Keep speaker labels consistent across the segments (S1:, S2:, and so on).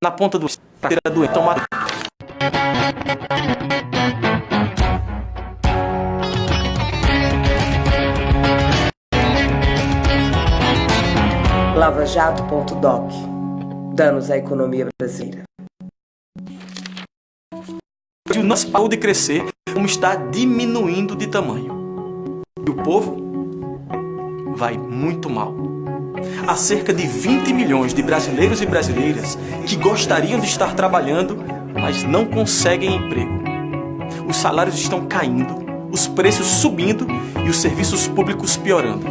S1: na ponta do para doente tomar.
S2: Lavajato.doc. Danos à economia brasileira.
S1: O não parou de crescer, como está diminuindo de tamanho. E o povo vai muito mal. Há cerca de 20 milhões de brasileiros e brasileiras que gostariam de estar trabalhando, mas não conseguem emprego. Os salários estão caindo, os preços subindo e os serviços públicos piorando.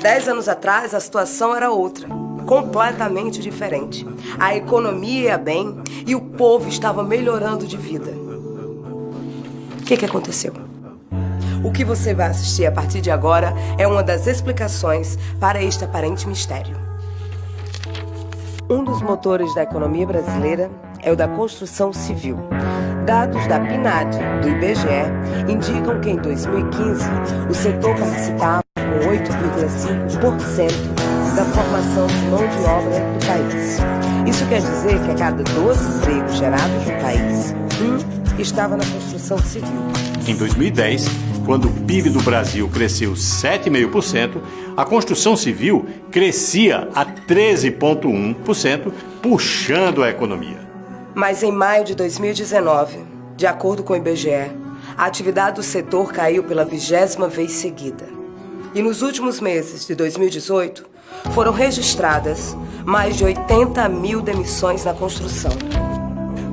S2: 10 anos atrás, a situação era outra, completamente diferente. A economia ia bem e o povo estava melhorando de vida. O que aconteceu? O que você vai assistir a partir de agora é uma das explicações para este aparente mistério. Um dos motores da economia brasileira é o da construção civil. Dados da PNAD, do IBGE, indicam que em 2015 o setor participava com 8,5% da formação de mão de obra do país. Isso quer dizer que a cada 12 empregos gerados no país, estava na construção civil.
S3: Em 2010, quando o PIB do Brasil cresceu 7,5%, a construção civil crescia a 13,1%, puxando a economia.
S2: Mas em maio de 2019, de acordo com o IBGE, a atividade do setor caiu pela 20ª vez seguida. E nos últimos meses de 2018, foram registradas mais de 80 mil demissões na construção.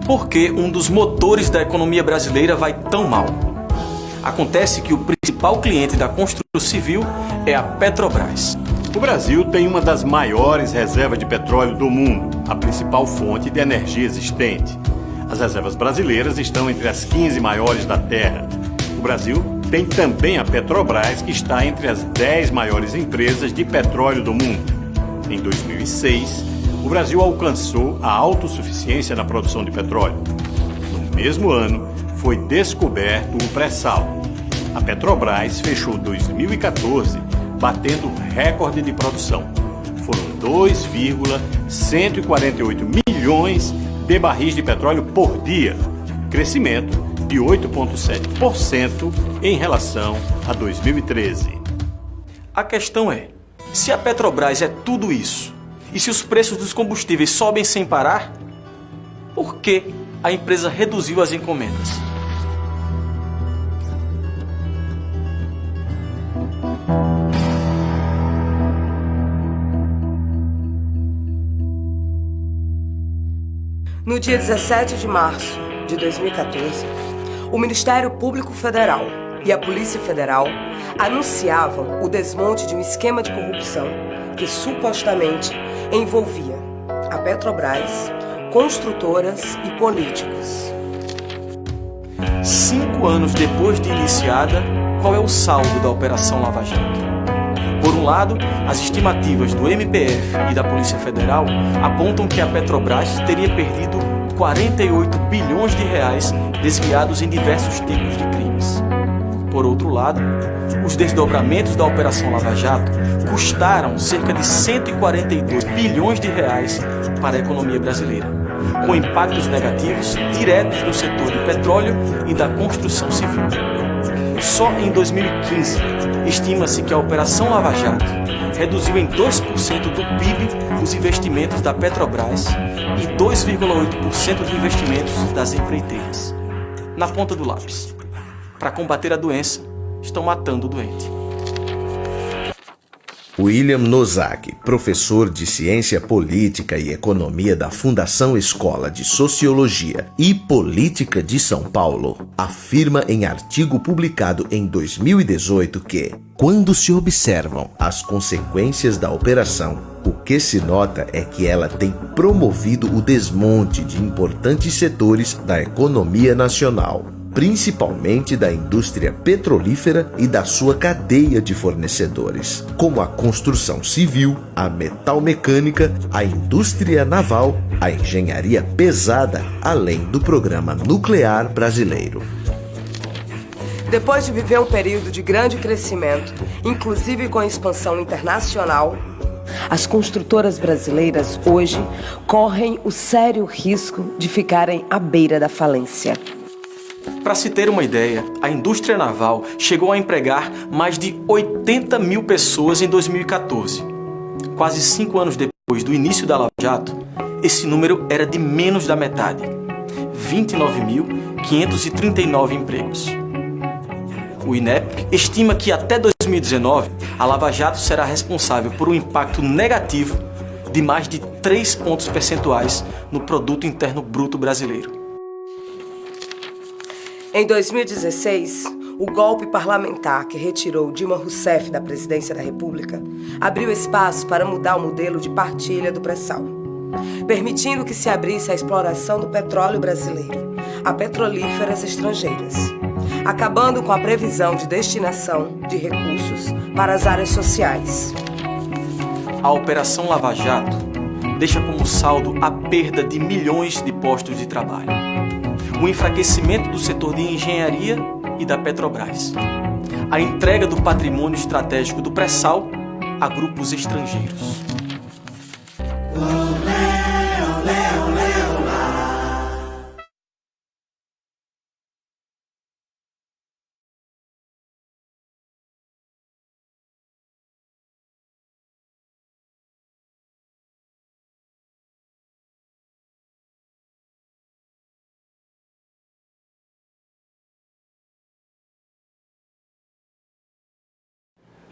S1: Por que um dos motores da economia brasileira vai tão mal? Acontece que o principal cliente da construção civil é a Petrobras.
S3: O Brasil tem uma das maiores reservas de petróleo do mundo, a principal fonte de energia existente. As reservas brasileiras estão entre as 15 maiores da Terra. O Brasil tem também a Petrobras, que está entre as 10 maiores empresas de petróleo do mundo. Em 2006, o Brasil alcançou a autossuficiência na produção de petróleo. No mesmo ano, foi descoberto o pré-sal. A Petrobras fechou 2014 batendo recorde de produção. Foram 2,148 milhões de barris de petróleo por dia, crescimento de 8,7% em relação a 2013.
S1: A questão é, se a Petrobras é tudo isso, e se os preços dos combustíveis sobem sem parar, por que a empresa reduziu as encomendas?
S2: No dia 17 de março de 2014, o Ministério Público Federal e a Polícia Federal anunciavam o desmonte de um esquema de corrupção que supostamente envolvia a Petrobras, construtoras e políticos.
S1: 5 anos depois de iniciada, qual é o saldo da Operação Lava Jato? Por um lado, as estimativas do MPF e da Polícia Federal apontam que a Petrobras teria perdido 48 bilhões de reais desviados em diversos tipos de crimes. Por outro lado, os desdobramentos da Operação Lava Jato custaram cerca de 142 bilhões de reais para a economia brasileira, com impactos negativos diretos no setor do petróleo e da construção civil. Só em 2015, estima-se que a Operação Lava Jato reduziu em 2% do PIB os investimentos da Petrobras e 2,8% de investimentos das empreiteiras. Na ponta do lápis. Para combater a doença, estão matando o doente.
S4: William Nozick, professor de Ciência Política e Economia da Fundação Escola de Sociologia e Política de São Paulo, afirma em artigo publicado em 2018 que, quando se observam as consequências da operação, o que se nota é que ela tem promovido o desmonte de importantes setores da economia nacional, principalmente da indústria petrolífera e da sua cadeia de fornecedores, como a construção civil, a metalmecânica, a indústria naval, a engenharia pesada, além do programa nuclear brasileiro.
S2: Depois de viver um período de grande crescimento, inclusive com expansão internacional, As construtoras brasileiras hoje correm o sério risco de ficarem à beira da falência.
S1: Para se ter uma ideia, a indústria naval chegou a empregar mais de 80 mil pessoas em 2014. Quase 5 anos depois do início da Lava Jato, esse número era de menos da metade. 29.539 empregos. O INEP estima que até 2019, a Lava Jato será responsável por um impacto negativo de mais de 3 pontos percentuais no Produto Interno Bruto brasileiro.
S2: Em 2016, o golpe parlamentar que retirou Dilma Rousseff da presidência da República abriu espaço para mudar o modelo de partilha do pré-sal, permitindo que se abrisse a exploração do petróleo brasileiro a petrolíferas estrangeiras, acabando com a previsão de destinação de recursos para as áreas sociais.
S1: A Operação Lava Jato deixa como saldo a perda de milhões de postos de trabalho, o enfraquecimento do setor de engenharia e da Petrobras, a entrega do patrimônio estratégico do pré-sal a grupos estrangeiros.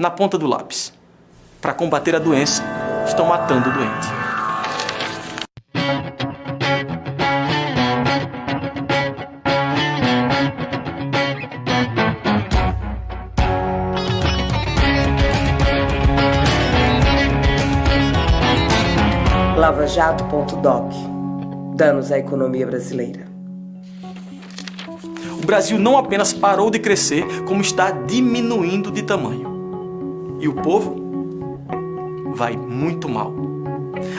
S1: Na ponta do lápis. Para combater a doença, estão matando o doente.
S2: lavajato.doc. Danos à economia brasileira.
S1: O Brasil não apenas parou de crescer, como está diminuindo de tamanho. E o povo vai muito mal.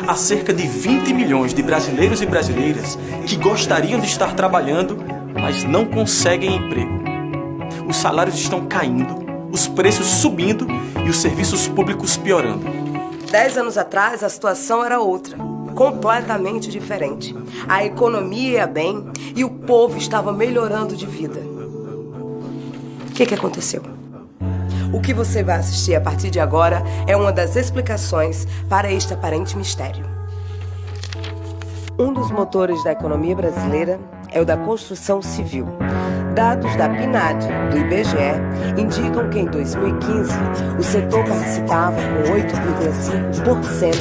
S1: Há cerca de 20 milhões de brasileiros e brasileiras que gostariam de estar trabalhando, mas não conseguem emprego. Os salários estão caindo, os preços subindo e os serviços públicos piorando.
S2: 10 anos atrás, a situação era outra, completamente diferente. A economia ia bem e o povo estava melhorando de vida. O que aconteceu? O que você vai assistir a partir de agora é uma das explicações para este aparente mistério. Um dos motores da economia brasileira é o da construção civil. Dados da PNAD, do IBGE, indicam que em 2015 o setor participava com 8,5%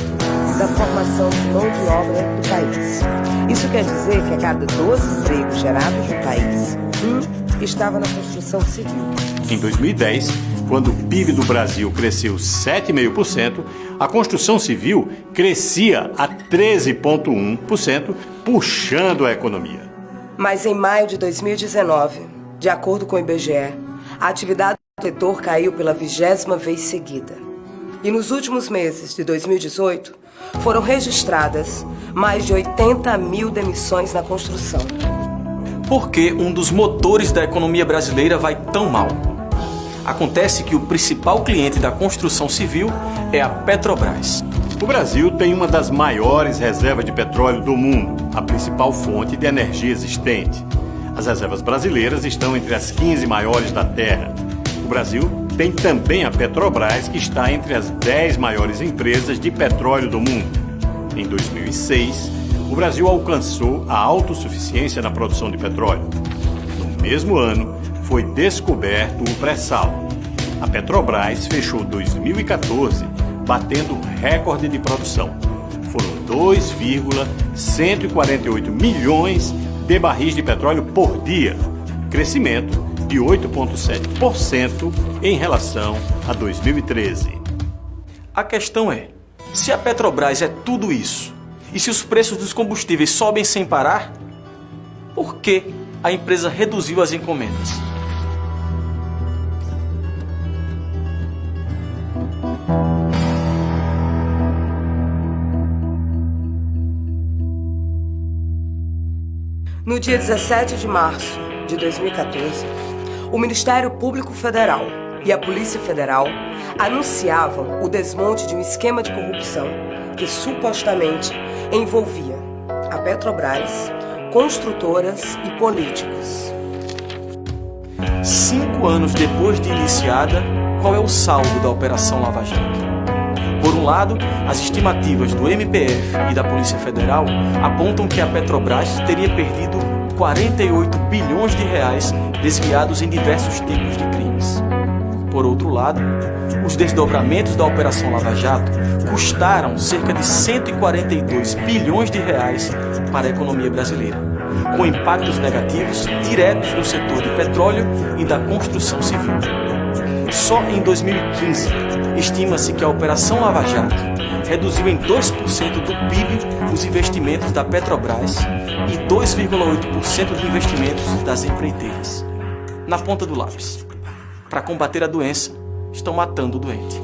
S2: da formação de mão de obra do país. Isso quer dizer que a cada 12 empregos gerados no país, estava na construção civil.
S3: Em 2010, quando o PIB do Brasil cresceu 7,5%, a construção civil crescia a 13,1%, puxando a economia.
S2: Mas em maio de 2019, de acordo com o IBGE, a atividade do setor caiu pela 20ª vez seguida. E nos últimos meses de 2018, foram registradas mais de 80 mil demissões na construção.
S1: Por que um dos motores da economia brasileira vai tão mal? Acontece que o principal cliente da construção civil é a Petrobras.
S3: O Brasil tem uma das maiores reservas de petróleo do mundo, a principal fonte de energia existente. As reservas brasileiras estão entre as 15 maiores da Terra. O Brasil tem também a Petrobras, que está entre as 10 maiores empresas de petróleo do mundo. Em 2006, o Brasil alcançou a autossuficiência na produção de petróleo. No mesmo ano, foi descoberto o pré-sal. A Petrobras fechou 2014 batendo recorde de produção. Foram 2,148 milhões de barris de petróleo por dia, crescimento de 8,7% em relação a 2013.
S1: A questão é, se a Petrobras é tudo isso, e se os preços dos combustíveis sobem sem parar, por que a empresa reduziu as encomendas?
S2: No dia 17 de março de 2014, o Ministério Público Federal e a Polícia Federal anunciavam o desmonte de um esquema de corrupção que supostamente envolvia a Petrobras, construtoras e políticos.
S1: 5 anos depois de iniciada, qual é o saldo da Operação Lava Jato? Por um lado, as estimativas do MPF e da Polícia Federal apontam que a Petrobras teria perdido 48 bilhões de reais desviados em diversos tipos de crimes. Por outro lado, os desdobramentos da Operação Lava Jato custaram cerca de 142 bilhões de reais para a economia brasileira, com impactos negativos diretos no setor de petróleo e da construção civil. Só em 2015, estima-se que a Operação Lava Jato reduziu em 2% do PIB os investimentos da Petrobras e 2,8% de investimentos das empreiteiras. Na ponta do lápis. Para combater a doença, estão matando o doente.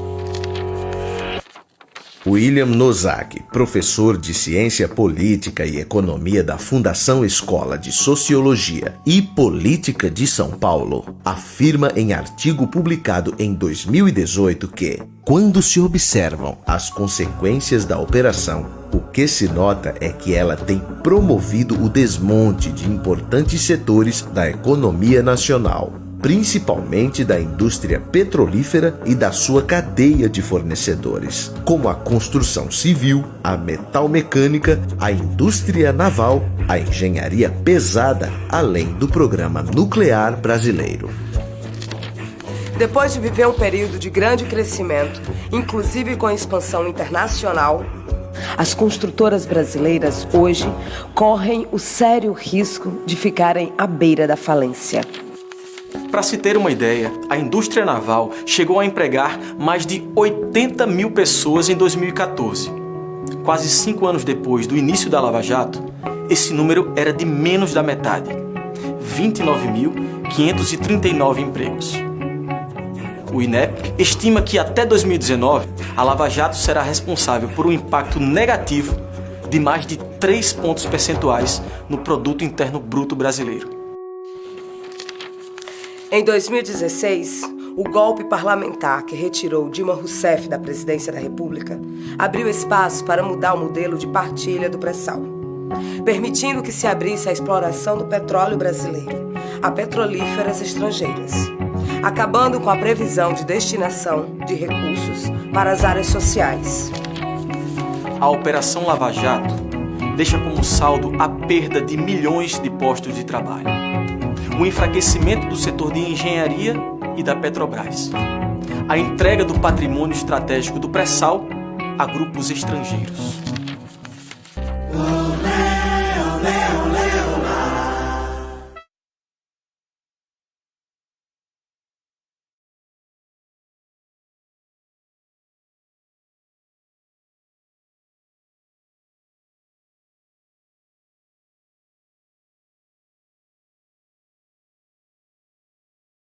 S4: William Nozak, professor de Ciência Política e Economia da Fundação Escola de Sociologia e Política de São Paulo, afirma em artigo publicado em 2018 que, quando se observam as consequências da operação, o que se nota é que ela tem promovido o desmonte de importantes setores da economia nacional, principalmente da indústria petrolífera e da sua cadeia de fornecedores, como a construção civil, a metalmecânica, a indústria naval, a engenharia pesada, além do programa nuclear brasileiro.
S2: Depois de viver um período de grande crescimento, inclusive com a expansão internacional, as construtoras brasileiras hoje correm o sério risco de ficarem à beira da falência.
S1: Para se ter uma ideia, a indústria naval chegou a empregar mais de 80 mil pessoas em 2014. Quase 5 anos depois do início da Lava Jato, esse número era de menos da metade, 29.539 empregos. O INEP estima que até 2019, a Lava Jato será responsável por um impacto negativo de mais de 3 pontos percentuais no Produto Interno Bruto brasileiro.
S2: Em 2016, o golpe parlamentar que retirou Dilma Rousseff da presidência da República abriu espaço para mudar o modelo de partilha do pré-sal, permitindo que se abrisse a exploração do petróleo brasileiro a petrolíferas estrangeiras, acabando com a previsão de destinação de recursos para as áreas sociais.
S1: A Operação Lava Jato deixa como saldo a perda de milhões de postos de trabalho, o enfraquecimento do setor de engenharia e da Petrobras, a entrega do patrimônio estratégico do pré-sal a grupos estrangeiros.